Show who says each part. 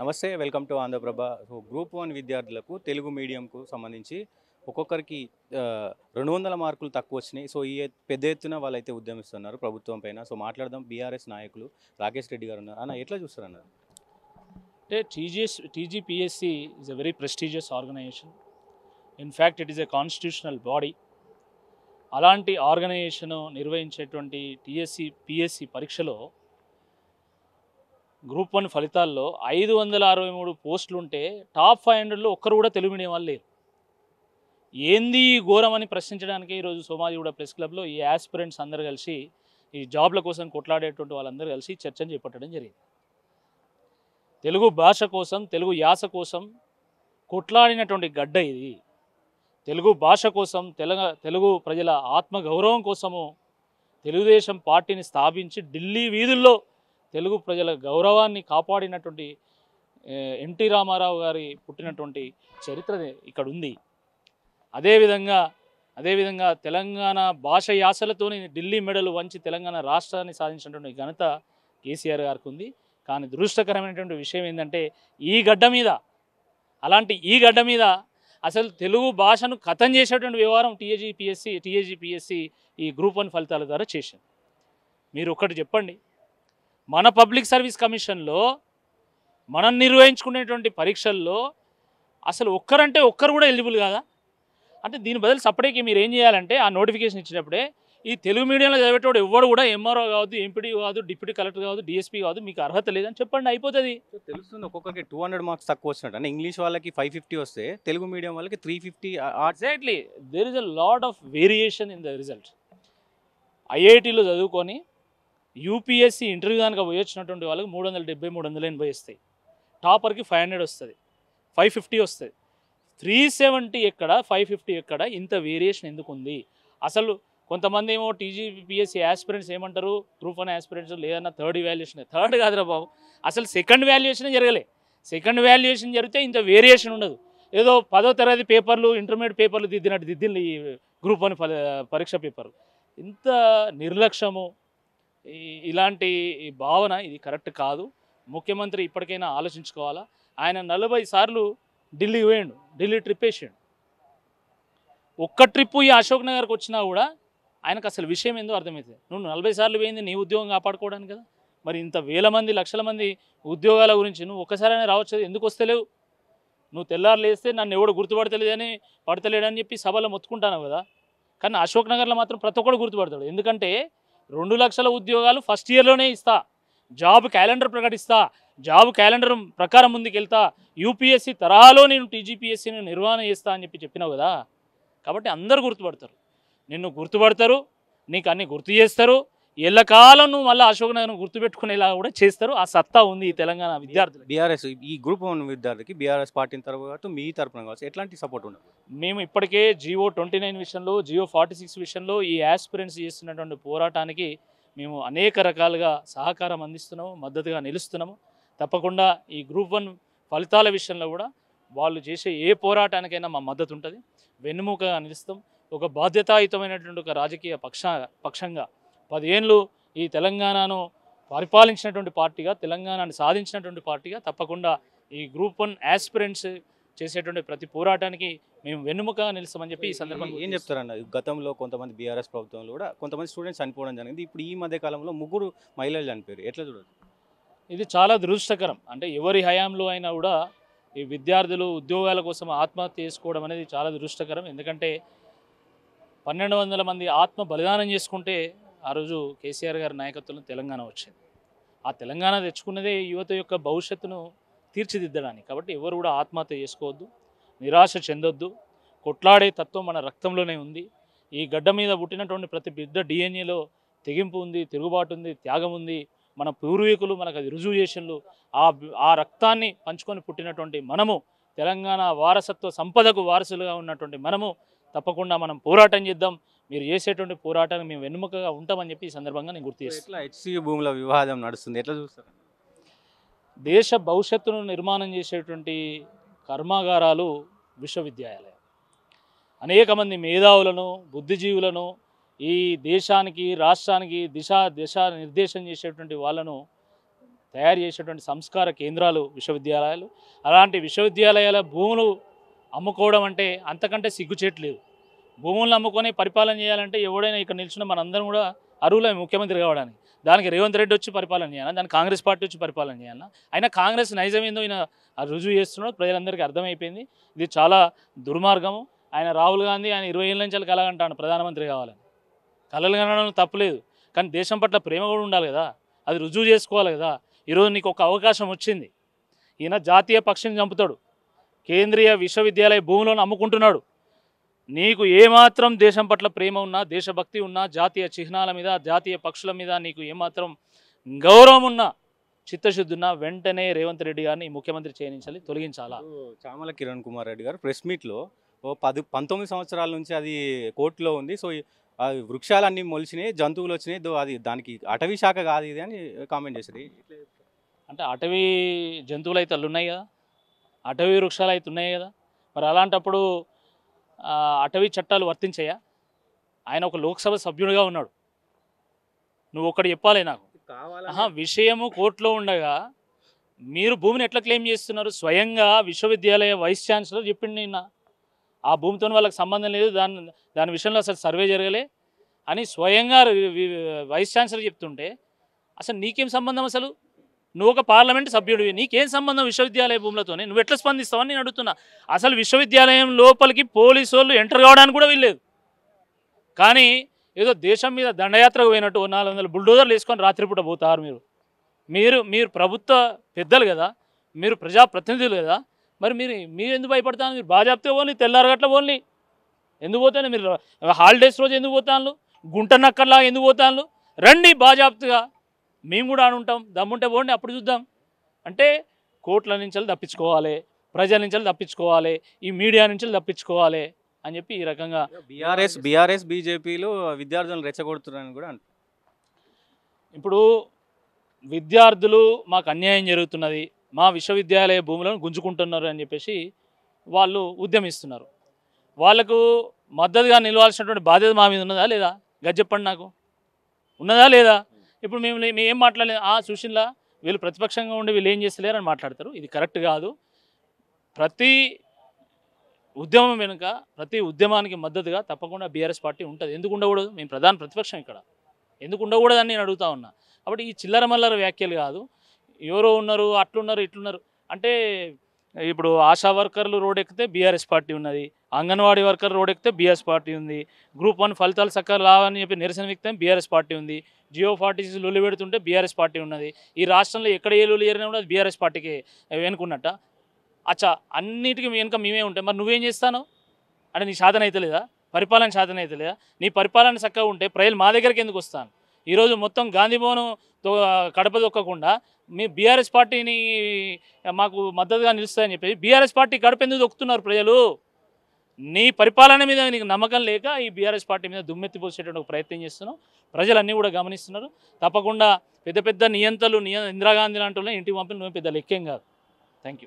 Speaker 1: నమస్తే, welcome to Andhra Prabha. So group 1 విద్యార్థులకు తెలుగు మీడియంకు సంబంధించి ఒక్కొక్కరికి 200 మార్కులు తక్కువ వచ్చినాయి. సో పెద్ద ఎత్తున వాళ్ళైతే ఉద్యమిస్తున్నారు ప్రభుత్వం పైన. సో మాట్లాడదాం. బీఆర్ఎస్ నాయకులు రాకేష్ రెడ్డి గారు ఉన్నారు. అన్న ఎట్లా చూస్తారన్నారు?
Speaker 2: అంటే TGPSC is a very prestigious organization. In fact it is a constitutional body. అలాంటి ఆర్గనైజేషన్ నిర్వహించేటువంటి పిఎస్సి పరీక్షలో గ్రూప్ 1 ఫలితాల్లో 563 పోస్టులు ఉంటే టాప్ 500లో ఒక్కరు కూడా తెలుగు మీడియం వాళ్ళు లేరు. ఏంది ఘోరం అని ప్రశ్నించడానికి ఈరోజు సోమాజిగూడ ప్రెస్ క్లబ్లో ఈ యాస్పిరెంట్స్ అందరూ కలిసి ఈ జాబ్ల కోసం కొట్లాడేటువంటి వాళ్ళందరూ కలిసి చర్చను చేపట్టడం జరిగింది. తెలుగు భాష కోసం, తెలుగు యాస కోసం కొట్లాడినటువంటి గడ్డ ఇది. తెలుగు భాష కోసం, తెలుగు ప్రజల ఆత్మగౌరవం కోసము తెలుగుదేశం పార్టీని స్థాపించి ఢిల్లీ వీధుల్లో తెలుగు ప్రజల గౌరవాన్ని కాపాడినటువంటి ఎన్టీ రామారావు గారి పుట్టినటువంటి చరిత్ర ఇక్కడ ఉంది. అదేవిధంగా తెలంగాణ భాష యాసలతోని ఢిల్లీ మెడలు వంచి తెలంగాణ రాష్ట్రాన్ని సాధించినటువంటి ఘనత కేసీఆర్ గారికి ఉంది. కానీ దురదృష్టకరమైనటువంటి విషయం ఏంటంటే ఈ గడ్డ మీద అసలు తెలుగు భాషను ఖతం చేసేటువంటి వ్యవహారం టీజీపీఎస్సీ ఈ గ్రూప్ 1 ఫలితాల ద్వారా చేసింది. మీరు ఒక్కటి చెప్పండి, మన పబ్లిక్ సర్వీస్ కమిషన్లో మనం నిర్వహించుకునేటువంటి పరీక్షల్లో అసలు ఒక్కరు కూడా ఎలిజిబుల్ కాదా? అంటే దీని బదులు సపరేట్గా మీరు ఏం చేయాలంటే ఆ నోటిఫికేషన్ ఇచ్చినప్పుడే ఈ తెలుగు మీడియంలో చదివేటోడు ఎవరు కూడా ఎంఆర్ఓ కావద్దు, ఎంపీడీ కావద్దు, డిప్యూటీ కలెక్టర్ కావద్దు, డిఎస్పీ కావద్దు, మీకు అర్హత లేదని చెప్పండి, అయిపోతుంది.
Speaker 1: తెలుస్తుంది ఒక్కొక్కరికి 200 మార్క్స్ తక్కువ వచ్చినట్టు. అంటే ఇంగ్లీష్ వాళ్ళకి 550 వస్తే తెలుగు మీడియం వాళ్ళకి 350.
Speaker 2: Exactly, there is a lot of variation in the result. ఐఐటీలో చదువుకొని యూపీఎస్సీ ఇంటర్వ్యూ కనుక పోయొచ్చినటువంటి వాళ్ళకి 370, 380 వస్తాయి. టాపర్కి 500 వస్తుంది, 550 వస్తుంది. 370 ఎక్కడ, 550 ఎక్కడ? ఇంత వేరియేషన్ ఎందుకు ఉంది? అసలు కొంతమంది ఏమో టీజీపీఎస్సీ యాస్పిరెంట్స్ ఏమంటారు, గ్రూప్ 1 యాస్పిరెంట్స్ లేదన్న థర్డ్ వాల్యుయేషన్. థర్డ్ కాదురా బాబు, అసలు సెకండ్ వాల్యుయేషన్ జరగలే. సెకండ్ వాల్యుయేషన్ జరిగితే ఇంత వేరియేషన్ ఉండదు. ఏదో 10వ తరగతి పేపర్లు, ఇంటర్మీడియట్ పేపర్లు దిద్దింది ఈ గ్రూప్ 1 పరీక్ష పేపర్లు. ఇంత నిర్లక్ష్యము, ఇలాంటి భావన ఇది కరెక్ట్ కాదు. ముఖ్యమంత్రి ఇప్పటికైనా ఆలోచించుకోవాలా. ఆయన 40 సార్లు ఢిల్లీ పోయాడు, ఢిల్లీ ట్రిప్ వేసాడు. ఒక్క ట్రిప్పు ఈ అశోక్ నగర్కి వచ్చినా కూడా ఆయనకు అసలు విషయం ఏందో అర్థమవుతుంది. నువ్వు 40 సార్లు పోయింది నీ ఉద్యోగం కాపాడుకోవడానికి కదా. మరి ఇంత వేల మంది, లక్షల మంది ఉద్యోగాల గురించి నువ్వు ఒక్కసారైనా రావచ్చు, ఎందుకు వస్తలేవు? నువ్వు తెల్లారు లేస్తే నన్ను ఎవడు పడతలేడని చెప్పి సభలో మొత్తుకుంటాను కదా. కానీ అశోక్ నగర్లో మాత్రం ప్రతి ఒక్కడు గుర్తుపడతాడు. ఎందుకంటే 2 లక్షల ఉద్యోగాలు ఫస్ట్ ఇయర్లోనే ఇస్తా, జాబ్ క్యాలెండర్ ప్రకటిస్తా, జాబ్ క్యాలెండర్ ప్రకారం ముందుకెళ్తా, యూపీఎస్సీ తరహాలో నేను టీజీపీఎస్సీని నిర్వహణ చేస్తా అని చెప్పినావు కదా. కాబట్టి అందరూ గుర్తుపడతారు, నిన్ను గుర్తుపడతారు, నీకు అన్నీ గుర్తు చేస్తారు. ఎల్లకాలం నువ్వు మళ్ళీ అశోక్ నగర్ను గుర్తుపెట్టుకునేలా కూడా చేస్తారు. ఆ సత్తా ఉంది ఈ తెలంగాణ విద్యార్థులు.
Speaker 1: బీఆర్ఎస్ ఈ గ్రూప్ 1 విద్యార్థికి బీఆర్ఎస్ పార్టీ తరఫు మీ తరఫున కావచ్చు, ఎట్లాంటి సపోర్ట్ ఉండదు?
Speaker 2: మేము ఇప్పటికే GO 29 విషయంలో, GO 46 విషయంలో ఈ యాస్పిరెంట్స్ చేస్తున్నటువంటి పోరాటానికి మేము అనేక రకాలుగా సహకారం అందిస్తున్నాము, మద్దతుగా నిలుస్తున్నాము. తప్పకుండా ఈ గ్రూప్ 1 ఫలితాల విషయంలో కూడా వాళ్ళు చేసే ఏ పోరాటానికైనా మా మద్దతు ఉంటుంది, వెన్నుముకగా నిలుస్తాం. ఒక బాధ్యతాయుతమైనటువంటి ఒక రాజకీయ పక్షంగా 10 ఏళ్ళు ఈ తెలంగాణను పరిపాలించినటువంటి పార్టీగా, తెలంగాణను సాధించినటువంటి పార్టీగా తప్పకుండా ఈ గ్రూప్ 1 యాస్పిరెంట్స్ చేసేటువంటి ప్రతి పోరాటానికి మేము వెన్నుముకగా నిలుస్తామని చెప్పి ఈ సందర్భంగా
Speaker 1: ఏం చెప్తారన్న? గతంలో కొంతమంది బీఆర్ఎస్ ప్రభుత్వంలో కూడా కొంతమంది స్టూడెంట్స్ చనిపోవడం జరిగింది. ఇప్పుడు ఈ మధ్య కాలంలో 3 మహిళలు చనిపోయారు. ఎట్లా చూడదు?
Speaker 2: ఇది చాలా దురదృష్టకరం. అంటే ఎవరి హయాంలో అయినా కూడా ఈ విద్యార్థులు ఉద్యోగాల కోసం ఆత్మహత్య చేసుకోవడం అనేది చాలా దురదృష్టకరం. ఎందుకంటే 1200 మంది ఆత్మ బలిదానం చేసుకుంటే ఆ రోజు కేసీఆర్ గారి నాయకత్వంలో తెలంగాణ వచ్చింది. ఆ తెలంగాణ తెచ్చుకున్నదే యువత యొక్క భవిష్యత్తును తీర్చిదిద్దడానికి. కాబట్టి ఎవరు కూడా ఆత్మహత్య చేసుకోవద్దు, నిరాశ చెందొద్దు. కొట్లాడే తత్వం మన రక్తంలోనే ఉంది. ఈ గడ్డ మీద పుట్టినటువంటి ప్రతి బిడ్డ డిఎన్ఏలో తెగింపు ఉంది, తిరుగుబాటు ఉంది, త్యాగం ఉంది. మన పూర్వీకులు మనకు అది రుజువు చేసినలు. ఆ రక్తాన్ని పంచుకొని పుట్టినటువంటి మనము, తెలంగాణ వారసత్వ సంపదకు వారసులుగా ఉన్నటువంటి మనము తప్పకుండా మనం పోరాటం చేద్దాం. మీరు చేసేటువంటి పోరాటానికి మేము వెన్నుముకగా ఉంటామని చెప్పి ఈ సందర్భంగా నేను గుర్తు చేస్తాను.
Speaker 1: ఎట్లా HCU భూముల వివాదం నడుస్తుంది, ఎట్లా చూస్తారు?
Speaker 2: దేశ భవిష్యత్తును నిర్మాణం చేసేటువంటి కర్మాగారాలు విశ్వవిద్యాలయాలు. అనేక మంది మేధావులను, బుద్ధిజీవులను, ఈ దేశానికి, రాష్ట్రానికి దిశ నిర్దేశం చేసేటువంటి వాళ్ళను తయారు చేసేటువంటి సంస్కార కేంద్రాలు విశ్వవిద్యాలయాలు. అలాంటి విశ్వవిద్యాలయాల భూములు అమ్ముకోవడం అంటే అంతకంటే సిగ్గుచేట్లేదు. భూములను అమ్ముకొని పరిపాలన చేయాలంటే ఎవడైనా ఇక్కడ నిల్చున్న మనందరం కూడా అర్హులమే ముఖ్యమంత్రి కావడానికి. దానికి రేవంత్ రెడ్డి వచ్చి పరిపాలన చేయాలా, దానికి కాంగ్రెస్ పార్టీ వచ్చి పరిపాలన చేయాలా? అయినా కాంగ్రెస్ నైజం ఏందో ఈయన రుజువు చేస్తున్నాడు, ప్రజలందరికీ అర్థమైపోయింది. ఇది చాలా దుర్మార్గము. ఆయన రాహుల్ గాంధీ ఆయన 20 ఏళ్ళ నుంచి కలగంటాడు ప్రధానమంత్రి కావాలని. కలలు కనడం తప్పులేదు, కానీ దేశం పట్ల ప్రేమ కూడా ఉండాలి కదా, అది రుజువు చేసుకోవాలి కదా. ఈరోజు నీకు ఒక అవకాశం వచ్చింది. ఈయన జాతీయ పక్షిని చంపుతాడు, కేంద్రీయ విశ్వవిద్యాలయ భూములను అమ్ముకుంటున్నాడు. నీకు ఏమాత్రం దేశం పట్ల ప్రేమ ఉన్నా, దేశభక్తి ఉన్నా, జాతీయ చిహ్నాల మీద, జాతీయ పక్షుల మీద నీకు ఏమాత్రం గౌరవం ఉన్నా, చిత్తశుద్ధి ఉన్నా, వెంటనే రేవంత్ రెడ్డి గారిని ముఖ్యమంత్రి చేయనించాలి, తొలగించాలా.
Speaker 1: చామల కిరణ్ కుమార్ రెడ్డి గారు ప్రెస్ మీట్లో 19 సంవత్సరాల నుంచి అది కోర్టులో ఉంది. సో వృక్షాలన్నీ మొలిచినాయి, జంతువులు వచ్చినాయి, అది దానికి అటవీ శాఖ కాదు ఇది అని కామెంట్ చేశారు.
Speaker 2: అంటే అటవీ జంతువులు అయితే అల్లు ఉన్నాయి కదా, అటవీ వృక్షాలు అయితే ఉన్నాయి కదా, మరి అలాంటప్పుడు అటవీ చట్టాలు వర్తించాయా? ఆయన ఒక లోక్సభ సభ్యుడిగా ఉన్నాడు. నువ్వు ఒకటి చెప్పాలి నాకు. విషయము కోర్టులో ఉండగా మీరు భూమిని ఎట్లా క్లెయిమ్ చేస్తున్నారు? స్వయంగా విశ్వవిద్యాలయ వైస్ ఛాన్సలర్ చెప్పింది నిన్న, ఆ భూమితో వాళ్ళకి సంబంధం లేదు, దాని విషయంలో అసలు సర్వే జరగలే అని స్వయంగా వైస్ ఛాన్సలర్ చెప్తుంటే అసలు నీకేం సంబంధం? అసలు నువ్వు ఒక పార్లమెంట్ సభ్యుడివి, నీకేం సంబంధం విశ్వవిద్యాలయ భూములతోనే? నువ్వు ఎట్లా స్పందిస్తావని నేను అడుగుతున్నా. అసలు విశ్వవిద్యాలయం లోపలికి పోలీసు వాళ్ళు ఎంటర్ కావడానికి కూడా వీల్లేదు, కానీ ఏదో దేశం మీద దండయాత్రకు పోయినట్టు 400 బుల్డోజర్లు వేసుకొని రాత్రిపూట పోతారు. మీరు ప్రభుత్వ పెద్దలు కదా, మీరు ప్రజాప్రతినిధులు కదా, మరి మీరు ఎందుకు భయపడతాను? మీరు బాజాప్తే పోనీ, తెల్లారగట్ల పోనీ, ఎందుకు పోతాను? మీరు హాలిడేస్ రోజు ఎందుకు పోతాను? గుంట నక్కర్లా ఎందుకు పోతాను? రండి బాజాప్తుగా, మేము కూడా అని ఉంటాం, దమ్ముంటే పోండి, అప్పుడు చూద్దాం. అంటే కోర్టుల నుంచి తప్పించుకోవాలి, ప్రజల నుంచి తప్పించుకోవాలి, ఈ మీడియా నుంచి తప్పించుకోవాలి అని చెప్పి ఈ రకంగా
Speaker 1: బీఆర్ఎస్ బీజేపీలు విద్యార్థులను రెచ్చగొడుతున్నారని కూడా అంటారు.
Speaker 2: ఇప్పుడు విద్యార్థులు మాకు అన్యాయం జరుగుతున్నది, మా విశ్వవిద్యాలయ భూములను గుంజుకుంటున్నారు అని చెప్పేసి వాళ్ళు ఉద్యమిస్తున్నారు. వాళ్ళకు మద్దతుగా నిలవాల్సినటువంటి బాధ్యత మా మీద ఉన్నదా లేదా? గది చెప్పండి నాకు, ఉన్నదా లేదా? ఇప్పుడు మేము ఏం మాట్లాడలేదు, సుశీల్లా వీళ్ళు ప్రతిపక్షంగా ఉండి వీళ్ళు ఏం చేస్తలేరు అని మాట్లాడతారు. ఇది కరెక్ట్ కాదు. ప్రతి ఉద్యమం వెనుక, ప్రతి ఉద్యమానికి మద్దతుగా తప్పకుండా బీఆర్ఎస్ పార్టీ ఉంటుంది. ఎందుకు ఉండకూడదు? మేము ప్రధాన ప్రతిపక్షం ఇక్కడ, ఎందుకు ఉండకూడదు అని నేను అడుగుతా ఉన్నా. కాబట్టి ఈ చిల్లర మల్లర వ్యాఖ్యలు కాదు, ఎవరో ఉన్నారు, అట్లున్నారు, ఇట్లున్నారు అంటే. ఇప్పుడు ఆశా వర్కర్లు రోడ్ ఎక్కితే బీఆర్ఎస్ పార్టీ ఉన్నది, అంగన్వాడీ వర్కర్ రోడ్ ఎక్కితే బీఆర్ఎస్ పార్టీ ఉంది, గ్రూప్ 1 ఫలితాలు చక్కగా రావని చెప్పి నిరసన వ్యక్తం బీఆర్ఎస్ పార్టీ ఉంది, జియో 46 లొల్లి పెడుతుంటే బీఆర్ఎస్ పార్టీ ఉన్నది. ఈ రాష్ట్రంలో ఎక్కడ ఏ లొల్లి జరిగినా కూడా అది బీఆర్ఎస్ పార్టీకి వెనుకున్నట్ట. అచ్చా, అన్నిటికీ వెనుక మేమే ఉంటాం. మరి నువ్వేం చేస్తాను అంటే నీ సాధన అయితే లేదా? పరిపాలన సాధన అయితే లేదా? నీ పరిపాలన చక్కగా ఉంటే ప్రజలు మా దగ్గరికి ఎందుకు వస్తాను? ఈరోజు మొత్తం గాంధీ భవన్ కడప దొక్కకుండా మీ బీఆర్ఎస్ పార్టీని మాకు మద్దతుగా నిలుస్తాయని చెప్పి బీఆర్ఎస్ పార్టీ గడప ఎందుకు దొక్కుతున్నారు ప్రజలు? నీ పరిపాలన మీద నీకు నమ్మకం లేక ఈ బీఆర్ఎస్ పార్టీ మీద దుమ్మెత్తిపోసేటువంటి ఒక ప్రయత్నం చేస్తున్నావు. ప్రజలన్నీ కూడా గమనిస్తున్నారు. తప్పకుండా పెద్ద పెద్ద నియంతలు ఇందిరాగాంధీ లాంటి వాళ్ళని ఇంటికి పంపిన నువ్వు పెద్ద లెక్కేం కాదు. Thank you.